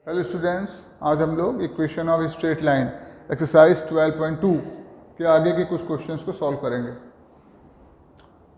Hello students, आज हम लोग equation of straight line exercise 12.2 के आगे के कुछ क्वेश्चंस को सॉल्व करेंगे।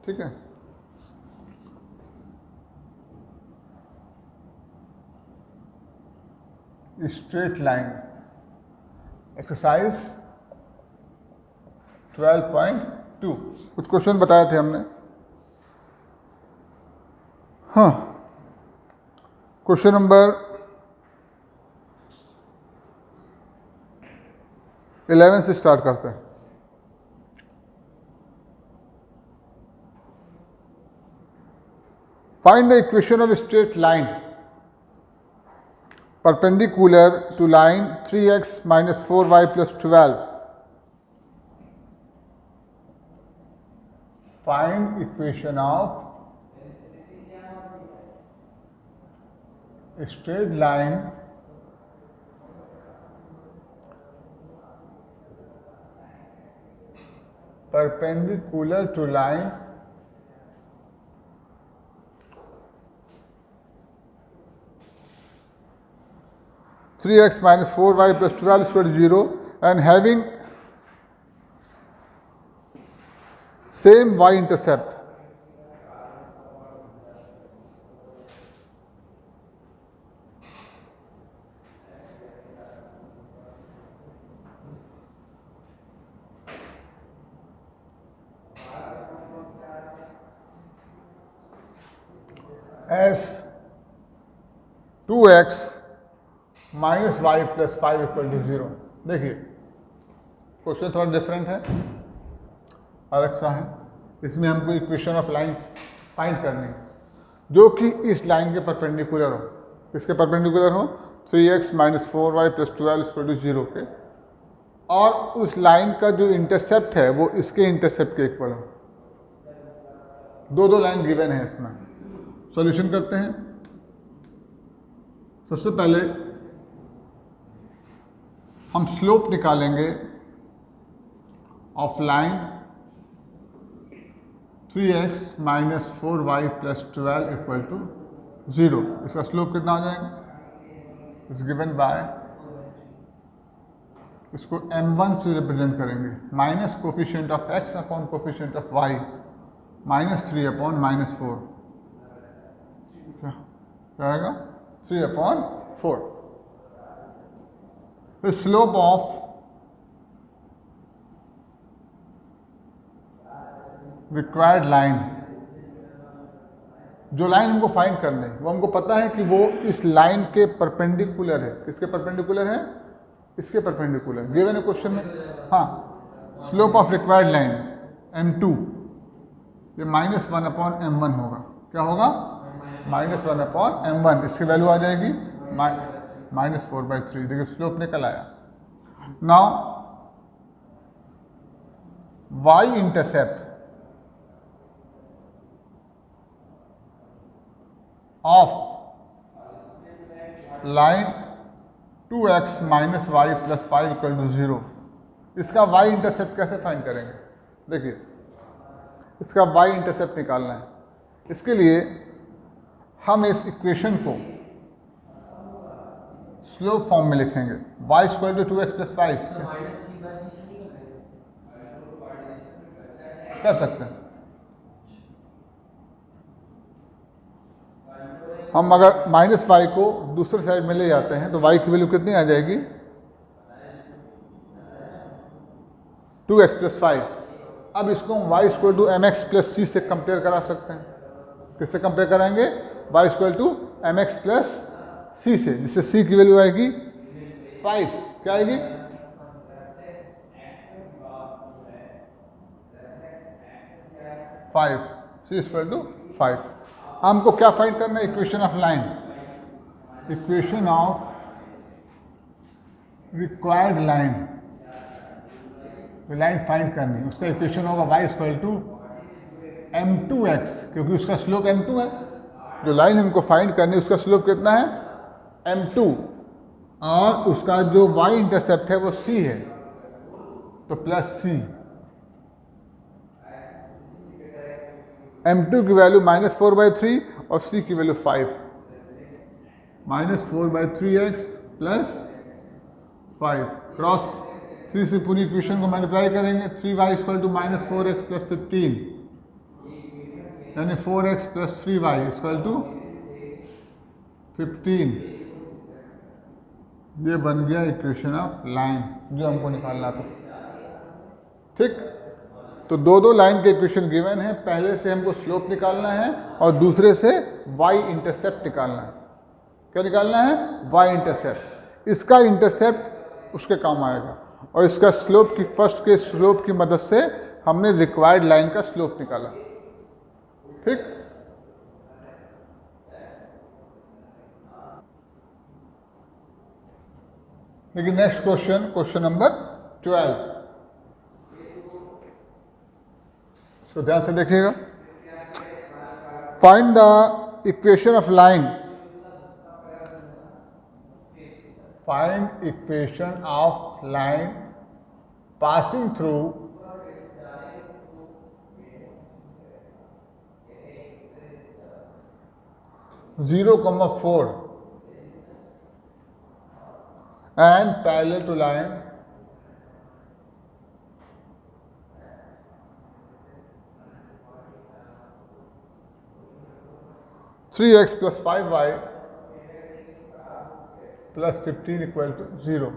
ठीक है, स्ट्रेट लाइन एक्सरसाइज 12.2 कुछ क्वेश्चन बताए थे हमने। हाँ, क्वेश्चन नंबर 11 से स्टार्ट करते हैं। Find the equation of straight line perpendicular to line 3x minus 4y plus 12. Find equation of straight line perpendicular to line 3x minus 4y plus 12 equal to 0 and having same y intercept. As 2x minus y plus 5 equal to 0। देखिए question थोड़ा different है, अलग सा है। इसमें हमको equation of line find करनी है जो कि इस लाइन के परपेंडिकुलर हो। किसके परपेंडिकुलर हो? 3x minus 4y plus 12 equal to 0 के, और उस लाइन का जो इंटरसेप्ट है वो इसके इंटरसेप्ट के इक्वल हो। दो लाइन गिवन है इसमें। सॉल्यूशन करते हैं। सबसे पहले हम स्लोप निकालेंगे of line 3x minus 4y plus 12 equal to 0। इसका स्लोप कितना हो जाएगा? इज गिवन बाय, इसको m1 से रिप्रेजेंट करेंगे, minus coefficient of x upon coefficient of y minus 3 upon minus 4। क्या आएगा? 3 upon 4। The slope of required line, जो लाइन हमको फाइंड करनी है वो हमको पता है कि वो इस लाइन के परपेंडिकुलर है। किसके परपेंडिकुलर है? इसके परपेंडिकुलर। गिवन है क्वेश्चन में। हाँ, slope of required line m2 ये माइनस 1 अपॉन m1 होगा। क्या होगा? Minus 1 upon m1। इसकी वैल्यू आ जाएगी माइनस 4/3। देखिए स्लोप निकल आया। Now y intercept of line 2x minus y plus 5 equal to 0। इसका y इंटरसेप्ट कैसे फाइंड करेंगे? देखिए इसका y इंटरसेप्ट निकालना है। इसके लिए हम इस इक्वेशन को स्लोप फॉर्म में लिखेंगे। y equal to 2x plus 5 कर सकते हैं हम। अगर माइनस 5 को दूसरे साइड में ले जाते हैं तो y की वैल्यू कितनी आ जाएगी? 2x plus 5। अब इसको हम y equal to mx plus c से कंपेयर करा सकते हैं। किससे कंपेयर कराएंगे? y equal to mx plus c से, जिससे c की वैल्यू आएगी 5। क्या आएगी? c equal to 5। हमको क्या फाइंड करना है? Equation of line, equation of required line. Line find करनी है, उसका इक्वेशन होगा y इक्वल टू m2x, क्योंकि उसका स्लोप m2 है। जो लाइन हमको फाइंड करनी है उसका स्लोप कितना है? m2, और उसका जो y इंटरसेप्ट है वो c है, तो प्लस c। m2 की वैल्यू -4/3 और c की वैल्यू 5। -4/3x प्लस 5 क्रॉस 3 से पूरी इक्वेशन को मल्टीप्लाई करेंगे। 3y equal to -4x plus 15 यानी 4x plus 3y equal to 15। ये बन गया इक्वेशन ऑफ लाइन जो हमको निकालना था। ठीक, तो दो लाइन के इक्वेशन गिवन है। पहले से हमको स्लोप निकालना है और दूसरे से y इंटरसेप्ट निकालना है। क्या निकालना है? y intercept. इसका इंटरसेप्ट उसके काम आएगा और इसका स्लोप की फर्स्ट के स्लोप की मदद से हमने रिक्वायर्ड लाइन का स्लोप निकाला। ठीक, लेकिन नेक्स्ट क्वेश्चन नंबर 12, तो ध्यान से देखिएगा। Find the equation of line, find equation of line passing through zero comma 4 and parallel to line 3x plus 5y plus 15 equal to 0।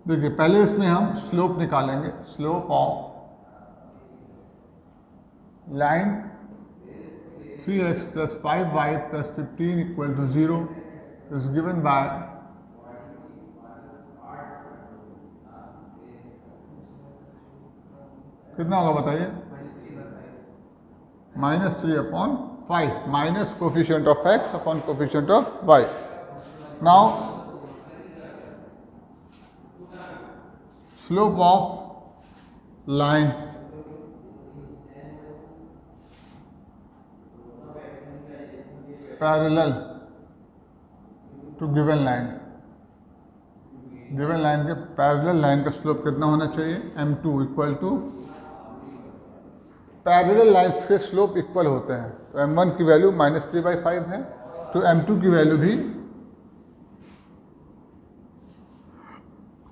देखिए पहले इसमें हम स्लोप निकालेंगे। Slope of line 3x plus 5y plus 15 equal to 0 is given by कितना होगा बताइए? -3/5 minus coefficient of x upon coefficient of y। Now slope of line parallel to given line, given line के parallel line का slope कितना होना चाहिए? m2 equal to, parallel lines के slope equal होते हैं तो m1 की वैल्यू -3/5 है तो m2 की वैल्यू भी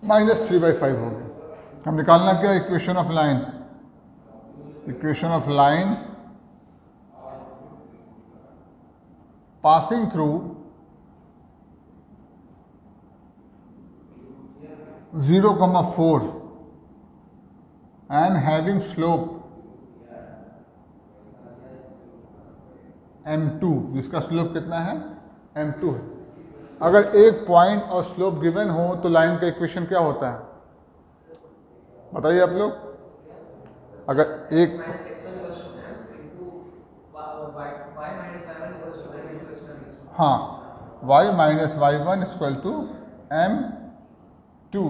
-3/5 होगी। हम निकालना क्या? Equation of line, equation of line passing through 0,4 and having slope m2, जिसका स्लोप कितना है? m2 है। अगर एक पॉइंट और स्लोप गिवन हो तो लाइन का इक्वेशन क्या होता है बताइए आप लोग? अगर एक हाँ y minus y1 equal to m2,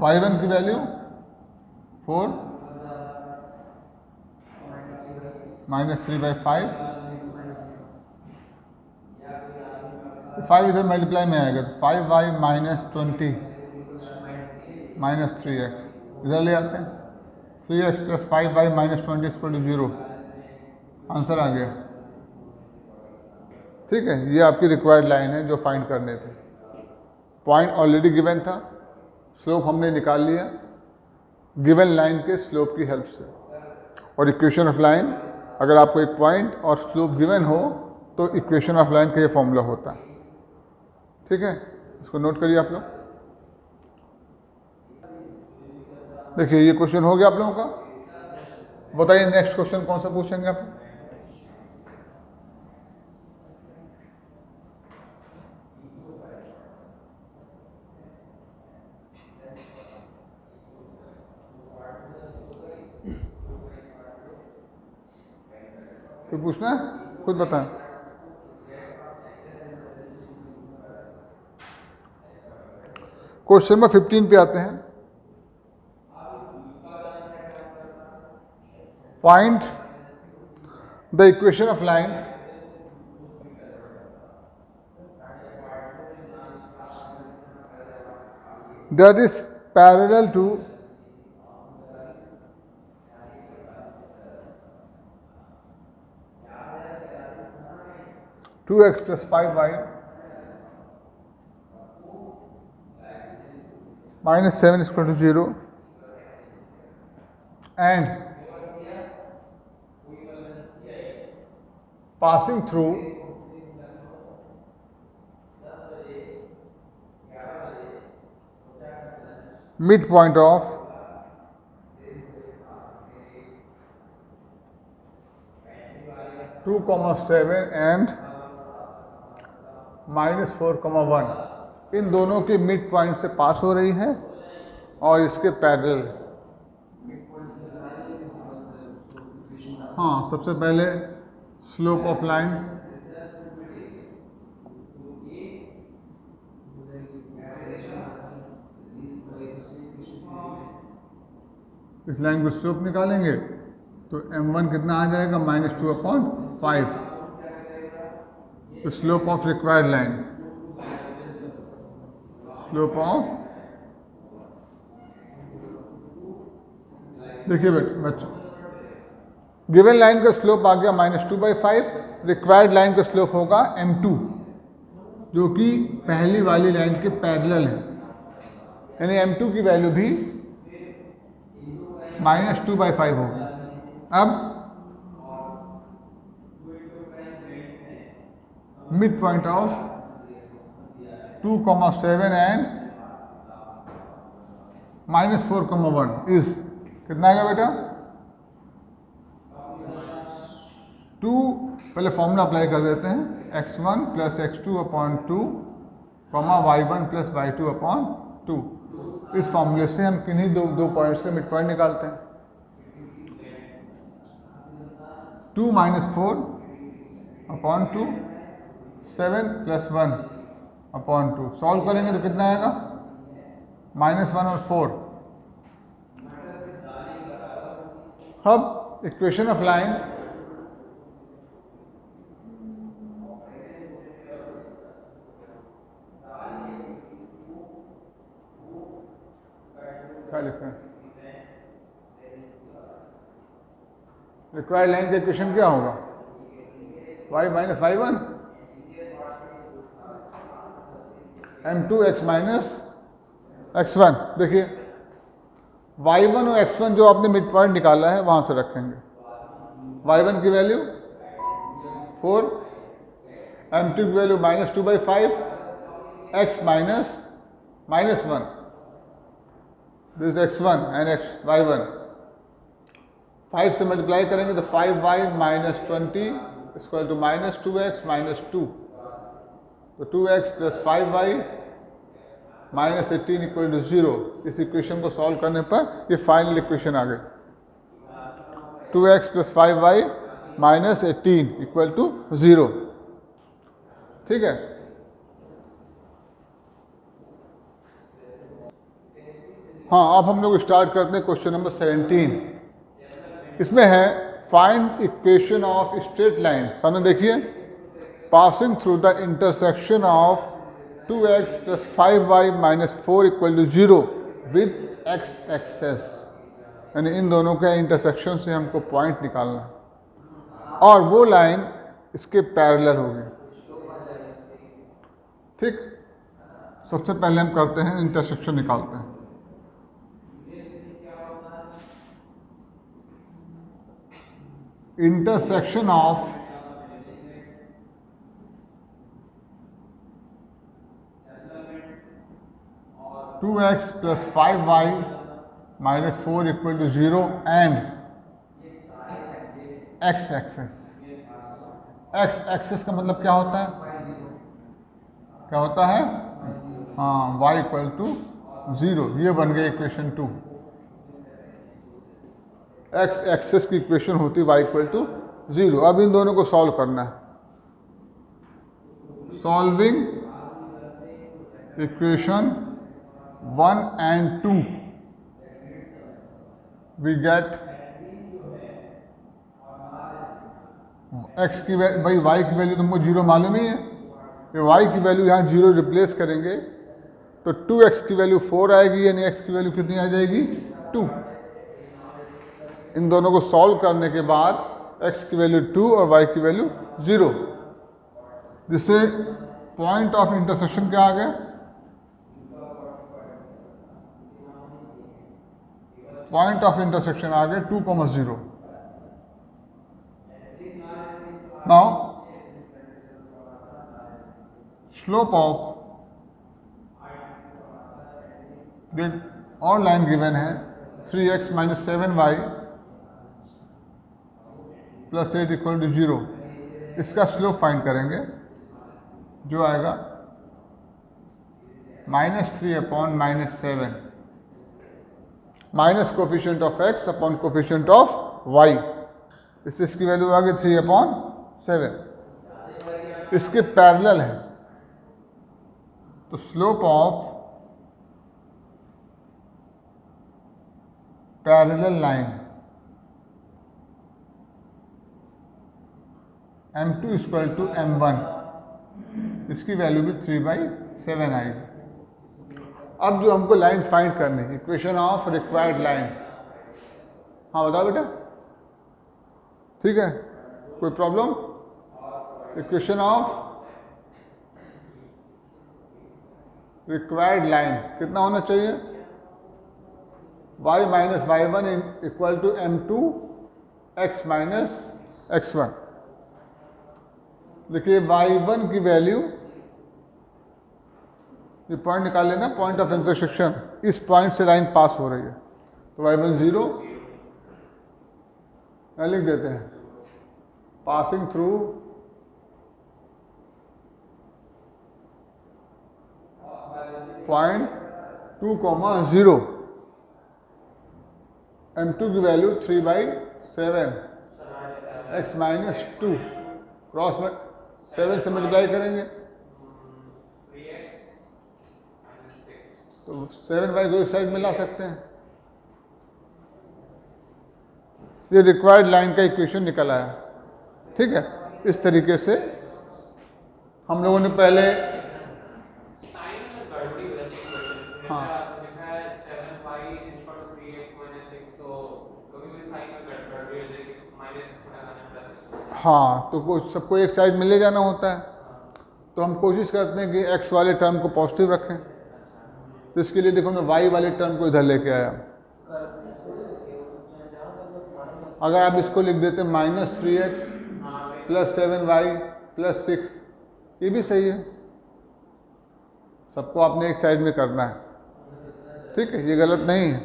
y1 की वैल्यू 4 -3/5, 5 इधर मल्टीप्लाई में आएगा तो 5y -20 -3x इधर ले आते हैं। 3x plus 5y -20 equal to 0, answer आ गया। ठीक है, ये आपकी रिक्वायर्ड लाइन है जो फाइंड करने थे। पॉइंट ऑलरेडी गिवन था, स्लोप हमने निकाल लिया गिवन लाइन के स्लोप की हेल्प से। और इक्वेशन ऑफ लाइन, अगर आपको एक पॉइंट और स्लोप गिवन हो तो इक्वेशन ऑफ लाइन का ये फॉर्मूला होता है। ठीक है, इसको नोट करिए आप लोग। देखिए ये क्वेश्चन हो गया आप लोगों का। बताइए नेक्स्ट क्वेश्चन कौन सा पूछेंगे आप? कोई पूछना है? खुद बताएं। क्वेश्चन नंबर 15 पे आते हैं। Find the equation of line that is parallel to 2x plus 5y minus 7 is equal to 0 and passing through midpoint of two comma 7 and -4,1 इन दोनों के मिड पॉइंट से पास हो रही है और इसके पैरेलल। हाँ, सबसे पहले स्लोप ऑफ लाइन इस लाइन को स्लोप निकालेंगे तो m1 कितना आ जाएगा -2/5 तो slope of required line, slope of, देखिए बच्चों गिवन लाइन का स्लोप आ गया -2/5, रिक्वायर्ड लाइन का स्लोप होगा m2 जो कि पहली वाली लाइन के पैरेलल है, यानी m2 की वैल्यू भी -2/5 होगी। अब mid point of 2,7 and -4,1 is कितना आएगा बेटा 2, पहले फॉर्मूला अप्लाई कर देते हैं, x1 + x2/2 y1 + y2/2। इस फॉर्मूले से हम किन्हीं दो पॉइंट्स के मिड पॉइंट निकालते हैं। 2 - 4/2 7 + 1/2 सॉल्व करेंगे तो कितना आएगा -1 और 4। अब इक्वेशन ऑफ लाइन क्या लिखते हैं, रिक्वायर्ड लाइन का इक्वेशन क्या होगा y - y1 m2x - x1। देखिए y1 और x1 जो आपने मिड पॉइंट निकाला है वहां से रखेंगे, y1 की वैल्यू 4, m2 की value -2/5, x -1, this x1 and y1, 5 से मल्टीप्लाई करेंगे तो 5y - 20 = -2x - 2, तो 2x + 5y - 18 = 0। इस इक्वेशन को सॉल्व करने पर ये फाइनल इक्वेशन आ गई, 2x + 5y - 18 = 0। ठीक है, हाँ अब हम लोग स्टार्ट करते हैं क्वेश्चन नंबर 17। इसमें है find equation of straight line. सामने देखिए, passing through the intersection of 2x + 5y - 4 = 0 with x axis, यानी इन दोनों के इंटरसेक्शन से हमको पॉइंट निकालना है और वो लाइन इसके पैरेलल होगी। ठीक, सबसे पहले हम करते हैं इंटरसेक्शन निकालते हैं। Intersection of two x + 5y - 4 = 0 and x axis. x axis का मतलब क्या होता है, क्या होता है, हाँ y = 0। ये बन गई इक्वेशन 2। x एक्सेस की इक्वेशन होती है y = 0। अब इन दोनों को सॉल्व करना है, solving equation 1 and 2 we get x की भाई y की वैल्यू तुमको 0 मालूम ही है, y की वैल्यू यहाँ 0 रिप्लेस करेंगे तो 2x की वैल्यू 4 आएगी, यानी x की वैल्यू कितनी आ जाएगी 2। इन दोनों को सॉल्व करने के बाद x की वैल्यू 2 और y की वैल्यू 0। जिससे पॉइंट ऑफ इंटरसेक्शन क्या आ गया, पॉइंट ऑफ इंटरसेक्शन आ गया 2,0. नाउ स्लोप ऑफ और लाइन गिवन है 3x - 7y + 8 = 0. इसका स्लोप फाइंड करेंगे जो आएगा -3/-7 minus coefficient of x upon coefficient of y. इससे इसकी वैल्यू आ गई 3/7. इसके पैरेलल है तो slope of parallel line m2 = m1, इसकी वैल्यू भी 3/7 आएगी. अब जो हमको लाइन फाइंड करनी है, इक्वेशन ऑफ रिक्वायर्ड लाइन. हाँ बताओ बेटा, ठीक है, कोई problem? Equation of required line कितना होना चाहिए, y - y1 = m2 x - x1. देखिए y1 की वैल्यू, ये पॉइंट निकाल लेना, पॉइंट ऑफ इंटरसेक्शन, इस पॉइंट से लाइन पास हो रही है तो y1 0 लिख देते हैं, पासिंग थ्रू पॉइंट 2,0. m2 की वैल्यू 3/7 x - 2 क्रॉस में 7 से मल्टीप्लाई करेंगे तो 7y को इस साइड में ला सकते हैं. ये रिक्वायर्ड लाइन का इक्वेशन निकल आया. ठीक है, इस तरीके से हम लोगों ने पहले हाँ हाँ तो कुछ सबको एक साइड में ले जाना होता है, तो हम कोशिश करते हैं कि x वाले टर्म को पॉजिटिव रखें. तो इसके लिए देखो मैं y वाले टर्म को इधर लेके आया. अगर आप इसको लिख देते -3x + 7y + 6, ये भी सही है. सबको आपने एक साइड में करना है, ठीक है, ये गलत नहीं है.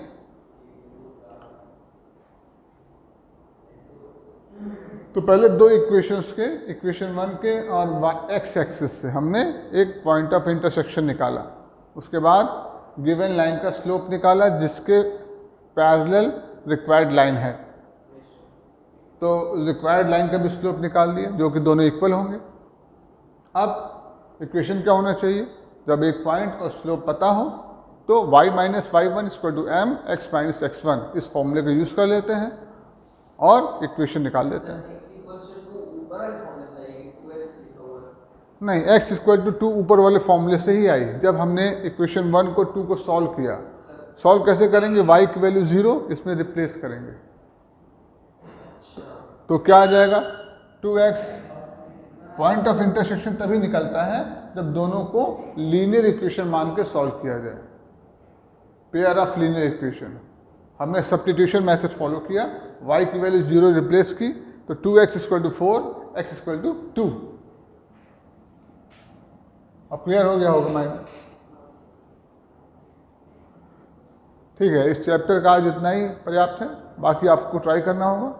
तो पहले दो इक्वेशंस के, इक्वेशन 1 के और x एक्सिस से हमने एक पॉइंट ऑफ इंटरसेक्शन निकाला. उसके बाद गिवन लाइन का स्लोप निकाला जिसके पैरेलल रिक्वायर्ड लाइन है. तो रिक्वायर्ड लाइन का भी स्लोप निकाल दिया जो कि दोनों इक्वल होंगे. अब इक्वेशन क्या होना चाहिए, जब एक पॉइंट और स्लोप पता हो तो y - y1 = m x - x1 इस फॉर्मूले का यूज़ कर लेते हैं और इक्वेशन निकाल देते हैं. नहीं, x = 2 ऊपर वाले फॉर्मूले से ही आई. जब हमने इक्वेशन 1 को 2 को सॉल्व किया, सॉल्व कैसे करेंगे, y की वैल्यू 0 इसमें रिप्लेस करेंगे तो क्या आ जाएगा 2x. पॉइंट ऑफ इंटरसेक्शन तभी निकलता है जब दोनों को लीनियर इक्वेशन मान के सॉल्व किया जाए, पेयर ऑफ लीनियर इक्वेशन. हमने सब्स्टिट्यूशन मेथड फॉलो किया, y की वैल्यू 0 रिप्लेस की तो 2x = 4 x = 2. अब क्लियर हो गया होगा माइंड. ठीक है, इस चैप्टर का आज इतना ही पर्याप्त है, बाकी आपको ट्राई करना होगा.